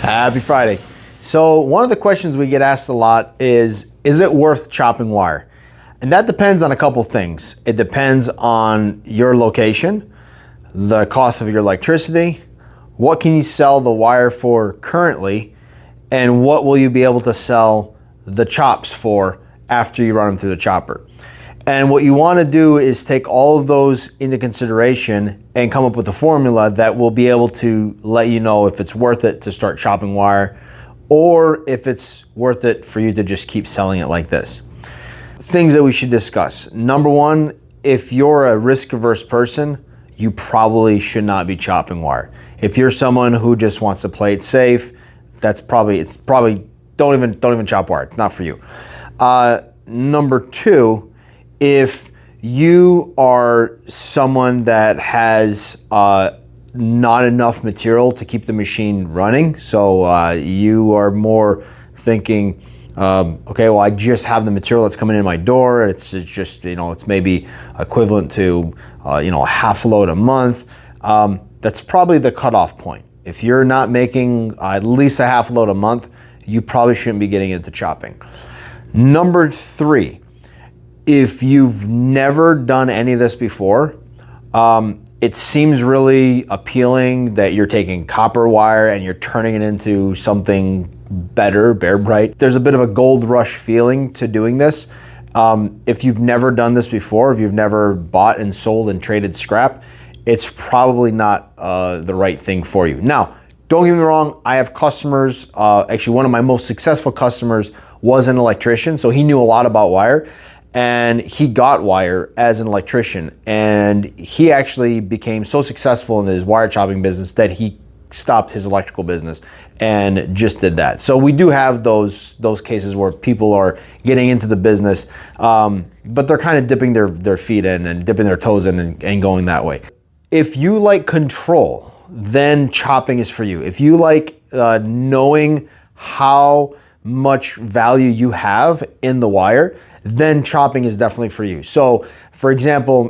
Happy Friday. So one of the questions we get asked a lot is it worth chopping wire? And that depends on a couple things. It depends on your location, the cost of your electricity, what can you sell the wire for currently, and what will you be able to sell the chops for after you run them through the chopper. And what you want to do is take all of those into consideration and come up with a formula that will be able to let you know if it's worth it to start chopping wire or if it's worth it for you to just keep selling it like this. Things that we should discuss. Number one, if you're a risk-averse person, you probably should not be chopping wire. If you're someone who just wants to play it safe, it's probably don't even chop wire. It's not for you. Number two, if you are someone that has not enough material to keep the machine running, so you are more thinking, okay, well, I just have the material that's coming in my door. It's just, it's maybe equivalent to, a half a load a month. That's probably the cutoff point. If you're not making at least a half a load a month, you probably shouldn't be getting into chopping. Number three, if you've never done any of this before, it seems really appealing that you're taking copper wire and you're turning it into something better, Bear Bright. There's a bit of a gold rush feeling to doing this. If you've never done this before, if you've never bought and sold and traded scrap, it's probably not the right thing for you. Now, don't get me wrong, I have customers, actually one of my most successful customers was an electrician, so he knew a lot about wire. And he got wire as an electrician, and he actually became so successful in his wire chopping business that he stopped his electrical business and just did that. So we do have those cases where people are getting into the business, but they're kind of dipping their feet in and dipping their toes in and going that way. If you like control, then chopping is for you. If you like knowing how much value you have in the wire, then chopping is definitely for you. So for example,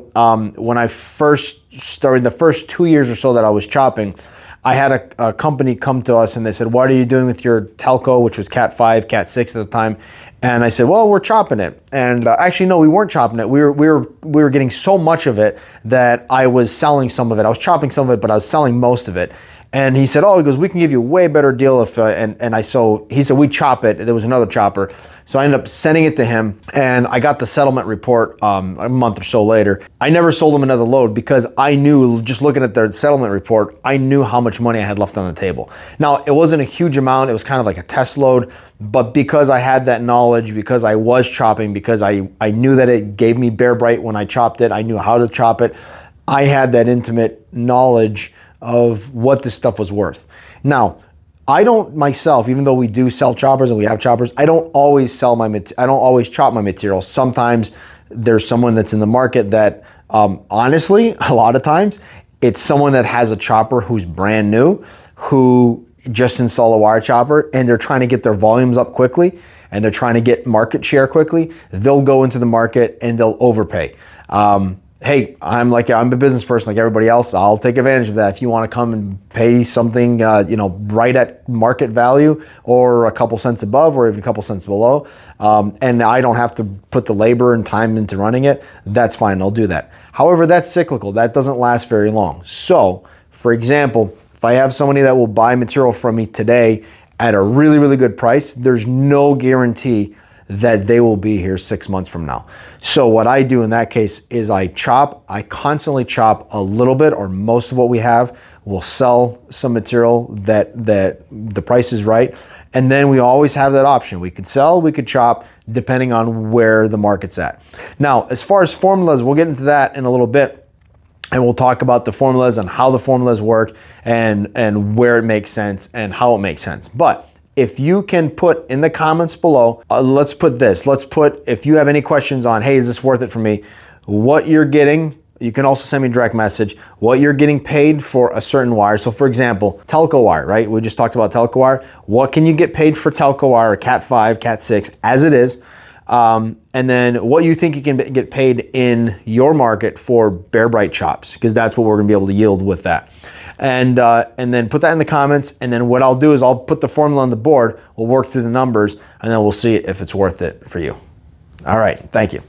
when I first started, the first 2 years or so that I was chopping, I had a company come to us and they said, what are you doing with your Telco, which was Cat 5, Cat 6 at the time? And I said, well, we're chopping it. And actually, no, we weren't chopping it. We were getting so much of it that I was selling some of it. I was chopping some of it, but I was selling most of it. And he said, oh, he goes, we can give you a way better deal if, he said, we chop it. There was another chopper. So I ended up sending it to him and I got the settlement report a month or so later. I never sold him another load because I knew, just looking at their settlement report, I knew how much money I had left on the table. Now, it wasn't a huge amount. It was kind of like a test load, but because I had that knowledge, because I was chopping, because I knew that it gave me Bear Bright when I chopped it, I knew how to chop it, I had that intimate knowledge of what this stuff was worth. Now, I don't myself, even though we do sell choppers and we have choppers, I don't always chop my material. Sometimes there's someone that's in the market that, honestly, a lot of times, it's someone that has a chopper who's brand new, who just installed a wire chopper, and they're trying to get their volumes up quickly, and they're trying to get market share quickly. They'll go into the market and they'll overpay. Hey, I'm a business person like everybody else. I'll take advantage of that. If you want to come and pay something, right at market value or a couple cents above or even a couple cents below, and I don't have to put the labor and time into running it, that's fine. I'll do that. However, that's cyclical. That doesn't last very long. So, for example, if I have somebody that will buy material from me today at a really, really good price, there's no guarantee that they will be here 6 months from now. So what I do in that case is I constantly chop a little bit or most of what we have. We'll sell some material that the price is right. And then we always have that option. We could sell, we could chop, depending on where the market's at. Now, as far as formulas, we'll get into that in a little bit. And we'll talk about the formulas and how the formulas work and where it makes sense and how it makes sense. But if you can put in the comments below, let's put, if you have any questions on, hey, is this worth it for me? What you're getting, you can also send me a direct message, what you're getting paid for a certain wire. So for example, Telco wire, right? We just talked about Telco wire. What can you get paid for Telco wire, Cat 5, Cat 6, as it is? And then what you think you can get paid in your market for Bear Bright chops, because that's what we're gonna be able to yield with that. and then put that in the comments. And then what I'll do is I'll put the formula on the board. We'll work through the numbers, and then we'll see if it's worth it for you. All right, thank you.